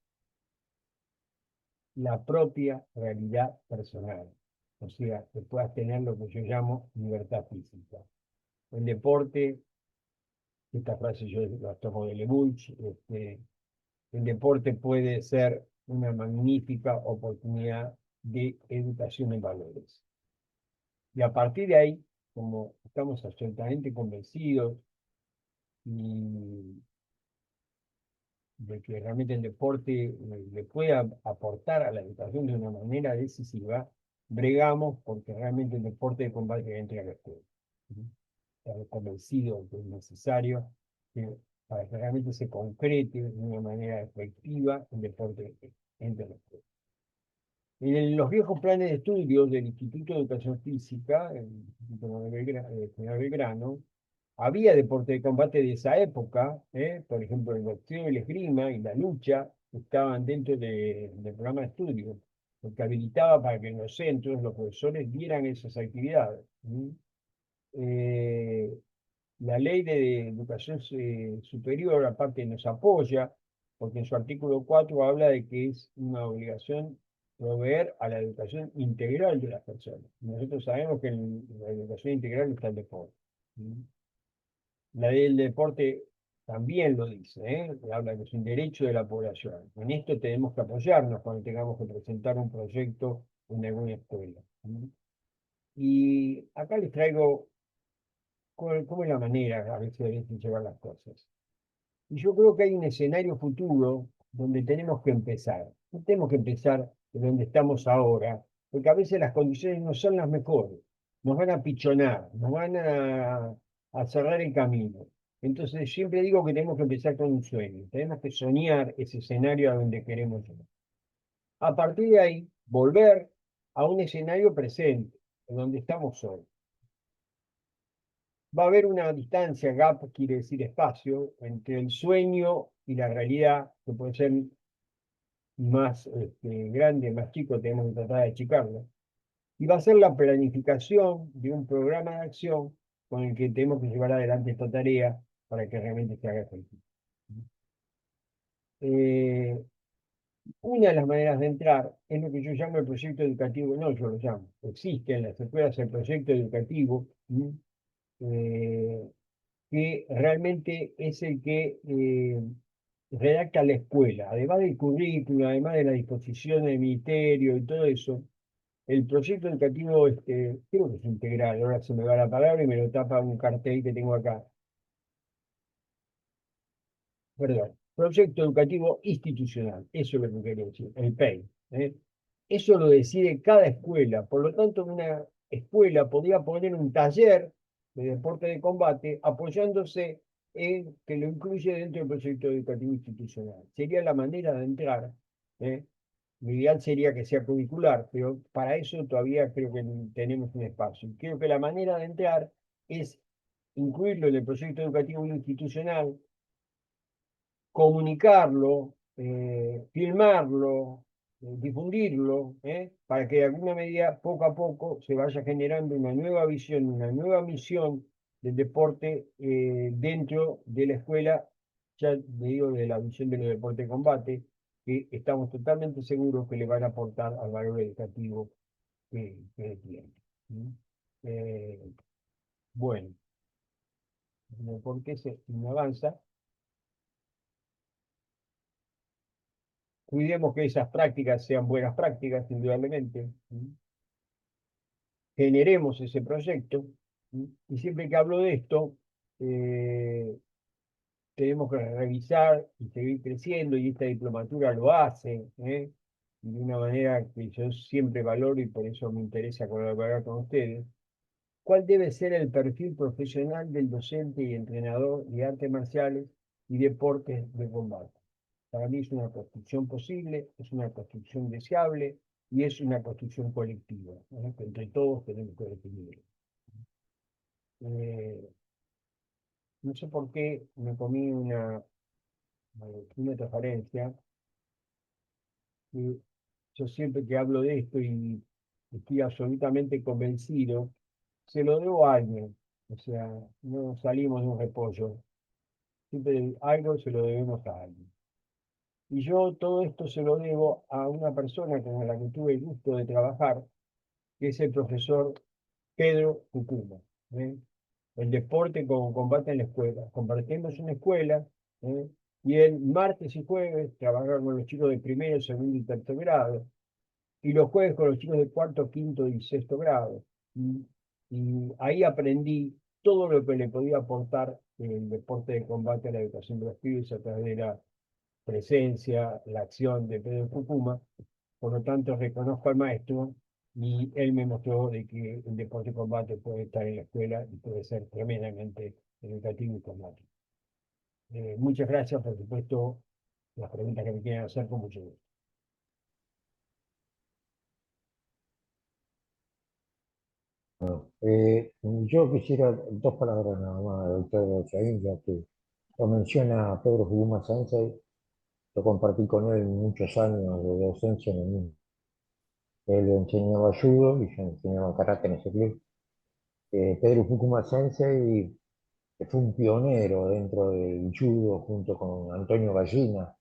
la propia realidad personal. O sea, que puedas tener lo que yo llamo libertad física. El deporte, esta frase yo la tomo de Lebuch, el deporte puede ser una magnífica oportunidad de educación en valores. Y a partir de ahí, como estamos absolutamente convencidos y de que realmente el deporte le puede aportar a la educación de una manera decisiva, bregamos porque realmente el deporte de combate entre a la escuela. ¿Sí? Estamos convencidos que es necesario que, para que realmente se concrete de una manera efectiva el deporte entre la escuela. En los viejos planes de estudios del Instituto de Educación Física, el Instituto General Belgrano, había deporte de combate de esa época, por ejemplo, el boxeo y la esgrima y la lucha estaban dentro del programa de estudio, lo que habilitaba para que en los centros los profesores dieran esas actividades. Eh, la ley de educación superior, aparte, nos apoya, porque en su artículo 4 habla de que es una obligación proveer a la educación integral de las personas. Nosotros sabemos que en la educación integral está el deporte. ¿Sí? La ley del deporte también lo dice, ¿eh? Habla que es un derecho de la población. En esto tenemos que apoyarnos cuando tengamos que presentar un proyecto en alguna escuela. ¿Sí? Y acá les traigo cómo es la manera a veces de llevar las cosas. Y yo creo que hay un escenario futuro donde tenemos que empezar. No tenemos que empezar de donde estamos ahora, porque a veces las condiciones no son las mejores. Nos van a pichonar, nos van a cerrar el camino. Entonces siempre digo que tenemos que empezar con un sueño. Tenemos que soñar ese escenario a donde queremos llegar. A partir de ahí, volver a un escenario presente, en donde estamos hoy. Va a haber una distancia, gap quiere decir espacio, entre el sueño y la realidad, que puede ser más grande, más chico, tenemos que tratar de achicarlo. Y va a ser la planificación de un programa de acción con el que tenemos que llevar adelante esta tarea para que realmente se haga efectivo. Eh, una de las maneras de entrar es lo que yo llamo el proyecto educativo, no yo lo llamo, existe en las escuelas el proyecto educativo, eh, que realmente es el que redacta la escuela, además del currículo, además de la disposición del ministerio y todo eso. El proyecto educativo, creo que es integral, ahora se me va la palabra y me lo tapa un cartel que tengo acá. Perdón, proyecto educativo institucional, eso es lo que quería decir, el PEI. ¿Eh? Eso lo decide cada escuela, por lo tanto, una escuela podría poner un taller de deporte de combate apoyándose en que lo incluye dentro del proyecto educativo institucional. Sería la manera de entrar. ¿Eh? Lo ideal sería que sea curricular, pero para eso todavía creo que tenemos un espacio. Creo que la manera de entrar es incluirlo en el proyecto educativo institucional, comunicarlo, filmarlo, difundirlo, para que de alguna medida, poco a poco, se vaya generando una nueva visión, una nueva misión del deporte dentro de la escuela, ya digo, de la visión de los deportes de combate, que estamos totalmente seguros que le van a aportar al valor educativo que tiene. ¿Mm? Eh, bueno, porque se no avanza. Cuidemos que esas prácticas sean buenas prácticas, indudablemente. Generemos ese proyecto. Y siempre que hablo de esto, eh, tenemos que revisar y seguir creciendo, y esta diplomatura lo hace, y de una manera que yo siempre valoro y por eso me interesa colaborar con ustedes. ¿Cuál debe ser el perfil profesional del docente y entrenador de artes marciales y deportes de combate? Para mí es una construcción posible, es una construcción deseable y es una construcción colectiva, ¿no? Que entre todos tenemos que definir. Eh, no sé por qué me comí una transparencia. Y yo siempre que hablo de esto y estoy absolutamente convencido, se lo debo a alguien. O sea, no salimos de un repollo. Siempre algo se lo debemos a alguien. Y yo todo esto se lo debo a una persona con la que tuve el gusto de trabajar, que es el profesor Pedro Cucuma. ¿Eh? El deporte como combate en la escuela. Compartimos una escuela, ¿eh? Y el martes y jueves trabajaba con los chicos de primero, segundo y tercer grado, y los jueves con los chicos de cuarto, quinto y sexto grado. Y, y ahí aprendí todo lo que le podía aportar el deporte de combate a la educación de los pibes a través de la presencia, la acción de Pedro Cucuma. Por lo tanto, reconozco al maestro y él me mostró de que el deporte de combate puede estar en la escuela y puede ser tremendamente educativo y combate. Muchas gracias, por supuesto, las preguntas que me quieran hacer con mucho gusto. Yo quisiera dos palabras nada más, doctor Chaín, ya que lo menciona Pedro Fuguma Sensei, lo compartí con él muchos años de docencia en el mismo. Él enseñaba judo y yo enseñaba karate en ese club. Pedro Fukuma Sensei que fue un pionero dentro del judo junto con Antonio Gallina,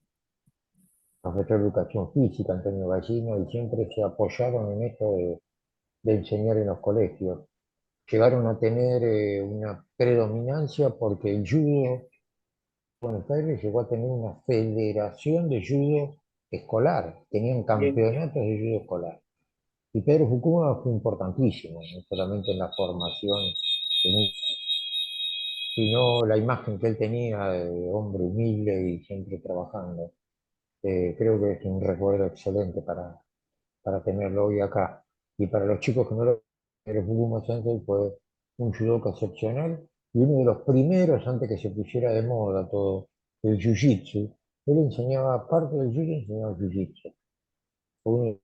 profesor de educación física, Antonio Gallina, y siempre se apoyaron en esto de enseñar en los colegios. Llegaron a tener una predominancia porque el judo, Buenos Aires llegó a tener una federación de judo escolar, tenían Bien, campeonatos de judo escolar. Y Pedro Fukuma fue importantísimo, no solamente en la formación, sino la imagen que él tenía de hombre humilde y siempre trabajando. Creo que es un recuerdo excelente para tenerlo hoy acá. Y para los chicos que no lo el Fukuma Sensei fue un judoka excepcional y uno de los primeros antes que se pusiera de moda todo el jiu-jitsu. Él enseñaba, parte del judo, enseñaba jiu-jitsu. Fue uno de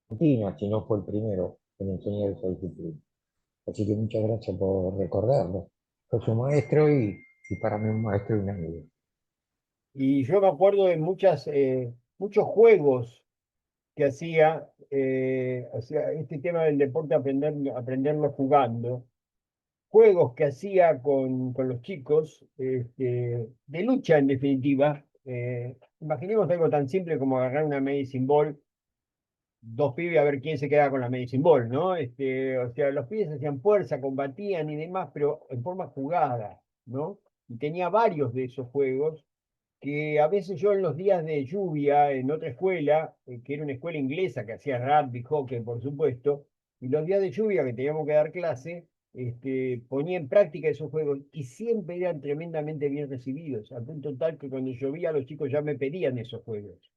Argentina, si no fue el primero en enseñar esa disciplina. Así que muchas gracias por recordarlo. Fue su maestro y para mí un maestro y un amigo. y yo me acuerdo de muchos juegos que hacía este tema del deporte, aprenderlo jugando, juegos que hacía con los chicos, de lucha en definitiva. Imaginemos algo tan simple como agarrar una medicine ball, dos pibes a ver quién se queda con la medicine ball, ¿no? O sea, los pibes hacían fuerza, combatían y demás, pero en forma jugada, ¿no? Y tenía varios de esos juegos que a veces yo en los días de lluvia en otra escuela, que era una escuela inglesa que hacía rugby, hockey, por supuesto, y los días de lluvia que teníamos que dar clase, ponía en práctica esos juegos y siempre eran tremendamente bien recibidos, al punto tal que cuando llovía los chicos ya me pedían esos juegos,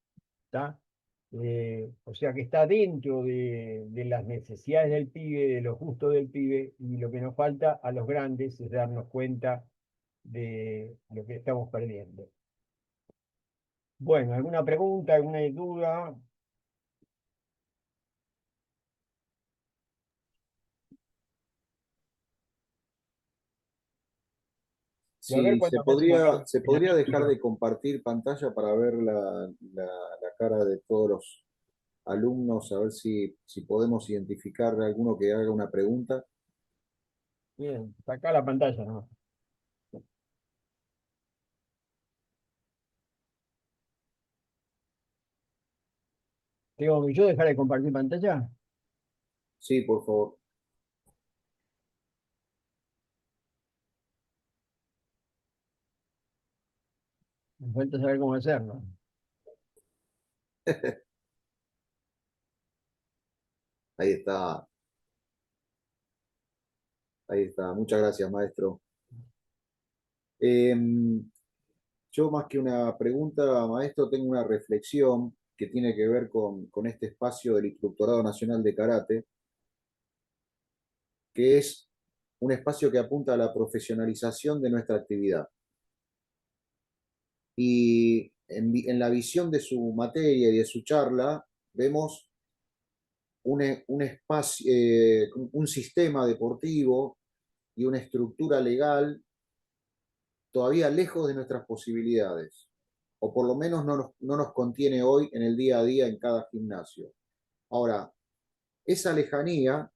¿está? O sea que está dentro de las necesidades del pibe, de los gustos del pibe, y lo que nos falta a los grandes es darnos cuenta de lo que estamos perdiendo. Bueno, ¿alguna pregunta, alguna duda? Y a ver Si cuando me hacen acá se en la podría dejar micro. de compartir pantalla para ver la cara de todos los alumnos, a ver si podemos identificar a alguno que haga una pregunta. Bien, saca la pantalla, ¿no? ¿Tengo que yo dejar de compartir pantalla? Sí, por favor. Me falta saber cómo hacerlo. Ahí está. Ahí está. Muchas gracias, maestro. Yo más que una pregunta, maestro, tengo una reflexión que tiene que ver con este espacio del Instructorado Nacional de Karate, que es un espacio que apunta a la profesionalización de nuestra actividad. Y en la visión de su materia y de su charla, vemos un espacio, un sistema deportivo y una estructura legal todavía lejos de nuestras posibilidades, o por lo menos no nos contiene hoy en el día a día en cada gimnasio. Ahora, esa lejanía,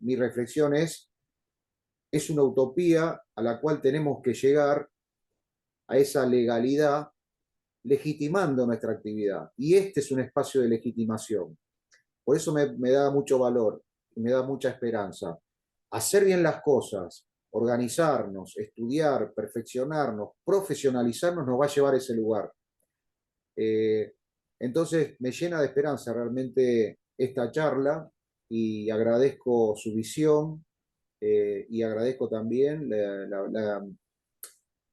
mi reflexión es una utopía a la cual tenemos que llegar a esa legalidad legitimando nuestra actividad. Y este es un espacio de legitimación. Por eso me da mucho valor y me da mucha esperanza. Hacer bien las cosas, organizarnos, estudiar, perfeccionarnos, profesionalizarnos nos va a llevar a ese lugar. Entonces me llena de esperanza realmente esta charla y agradezco su visión y agradezco también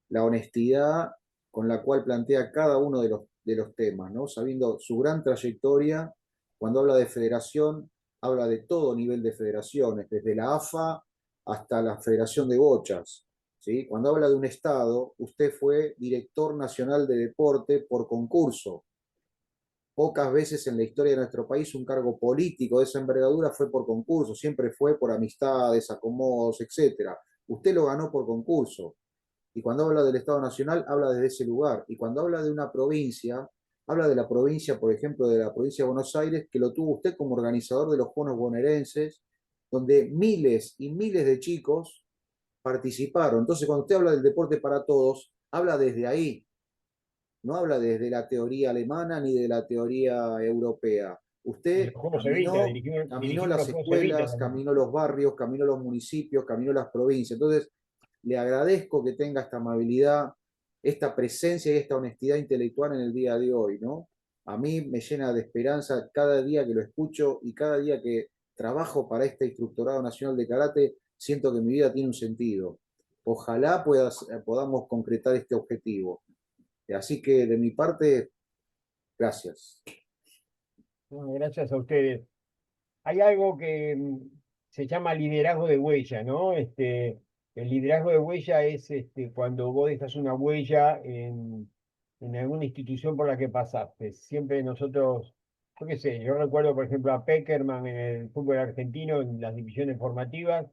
la honestidad con la cual plantea cada uno de los temas, ¿no? Sabiendo su gran trayectoria, cuando habla de federación, habla de todo nivel de federaciones, desde la AFA hasta la Federación de Bochas. ¿Sí? Cuando habla de un Estado, usted fue director nacional de deporte por concurso. Pocas veces en la historia de nuestro país un cargo político de esa envergadura fue por concurso, siempre fue por amistades, acomodos, etc. Usted lo ganó por concurso. Y cuando habla del Estado Nacional, habla desde ese lugar. Y cuando habla de una provincia, habla de la provincia, por ejemplo, de la provincia de Buenos Aires, que lo tuvo usted como organizador de los Juegos Bonaerenses, donde miles y miles de chicos participaron. Entonces, cuando usted habla del deporte para todos, habla desde ahí, no habla desde la teoría alemana ni de la teoría europea. Y los Usted Juegos Evita, caminó dirigimos las los Juegos Evita escuelas, también. caminó los barrios, caminó los municipios, caminó las provincias. Entonces, le agradezco que tenga esta amabilidad, esta presencia y esta honestidad intelectual en el día de hoy, ¿no? A mí me llena de esperanza cada día que lo escucho y cada día que trabajo para este Instructorado Nacional de Karate, siento que mi vida tiene un sentido. Ojalá podamos concretar este objetivo. Así que de mi parte, gracias. Bueno, gracias a ustedes. Hay algo que se llama liderazgo de huella, ¿no? El liderazgo de huella es cuando vos dejas una huella en alguna institución por la que pasaste. Siempre nosotros, yo qué sé, yo recuerdo, por ejemplo, a Peckerman en el fútbol argentino, en las divisiones formativas,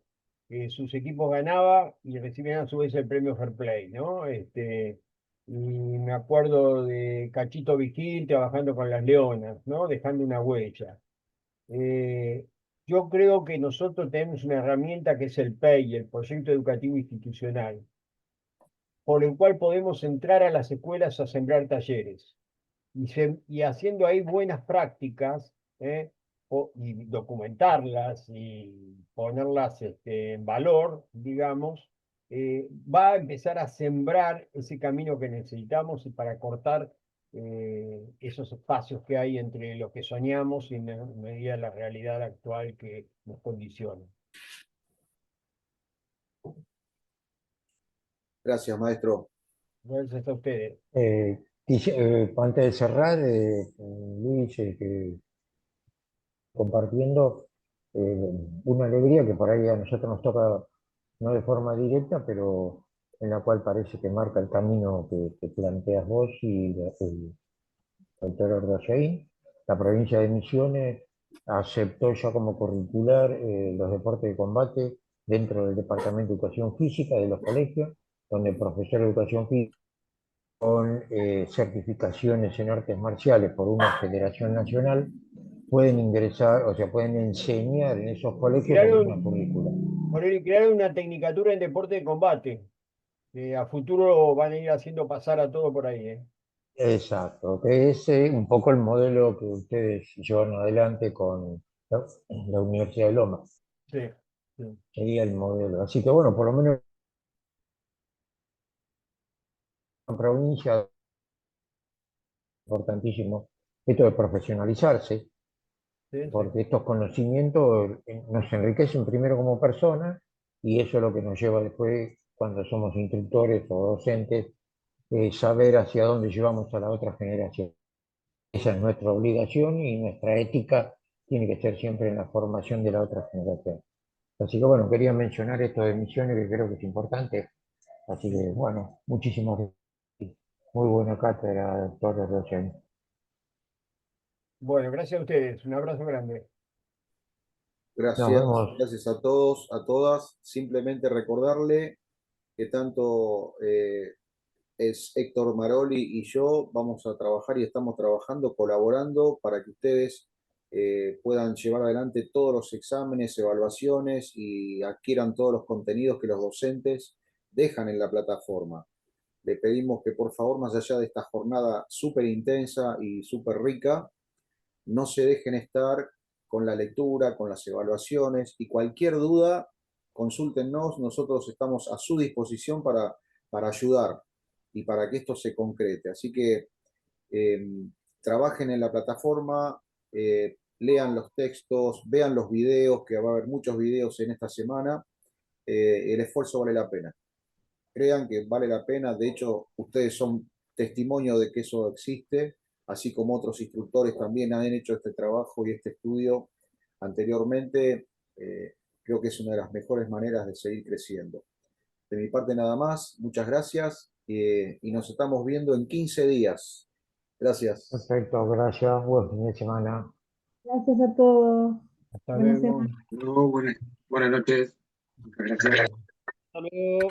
que sus equipos ganaban y recibían a su vez el premio Fair Play, ¿no? Y me acuerdo de Cachito Vigil trabajando con las Leonas, ¿no? Dejando una huella. Eh, yo creo que nosotros tenemos una herramienta que es el PEI, el Proyecto Educativo Institucional, por el cual podemos entrar a las escuelas a sembrar talleres y haciendo ahí buenas prácticas, y documentarlas y ponerlas en valor, digamos, va a empezar a sembrar ese camino que necesitamos y para cortar esos espacios que hay entre lo que soñamos y en medida de la realidad actual que nos condiciona. Gracias, maestro. Gracias a ustedes. Antes de cerrar, Luis, compartiendo una alegría que por ahí a nosotros nos toca, no de forma directa, pero en la cual parece que marca el camino que planteas vos y el doctor Ordosaín. La provincia de Misiones aceptó ya como curricular los deportes de combate dentro del Departamento de Educación Física de los colegios, donde el profesor de Educación Física con certificaciones en artes marciales por una federación nacional pueden ingresar, o sea, pueden enseñar en esos colegios la misma Crearon, currícula. crearon una tecnicatura en deporte de combate, que a futuro van a ir haciendo pasar a todo por ahí, ¿eh? Exacto, que es un poco el modelo que ustedes llevan adelante con la Universidad de Loma. Sí, sí. Sería el modelo. Así que bueno, por lo menos en provincia importantísimo esto de profesionalizarse, Sí, sí. porque estos conocimientos nos enriquecen primero como personas y eso es lo que nos lleva después, cuando somos instructores o docentes, saber hacia dónde llevamos a la otra generación. Esa es nuestra obligación y nuestra ética tiene que ser siempre en la formación de la otra generación. Así que bueno, quería mencionar esto de misiones que creo que es importante. Así que bueno, muchísimas gracias. Muy buena cátedra, doctor Rosén. Bueno, gracias a ustedes. Un abrazo grande. Nos Gracias, vemos. gracias a todos, a todas. Simplemente recordarle que tanto es Héctor Maroli y yo vamos a trabajar y estamos trabajando, colaborando para que ustedes puedan llevar adelante todos los exámenes, evaluaciones y adquieran todos los contenidos que los docentes dejan en la plataforma. Le pedimos que por favor, más allá de esta jornada súper intensa y súper rica, no se dejen estar con la lectura, con las evaluaciones y cualquier duda, consúltennos, nosotros estamos a su disposición para ayudar y para que esto se concrete. Así que eh, trabajen en la plataforma, lean los textos, vean los videos, que va a haber muchos videos en esta semana. El esfuerzo vale la pena. Crean que vale la pena. De hecho, ustedes son testimonio de que eso existe, así como otros instructores también han hecho este trabajo y este estudio anteriormente. Creo que es una de las mejores maneras de seguir creciendo. De mi parte nada más, muchas gracias y nos estamos viendo en 15 días. Gracias. Perfecto, gracias. Buen fin de semana. Gracias a todos. Hasta Buenas luego. semanas. No, buenas noches. Muchas gracias. Hasta luego.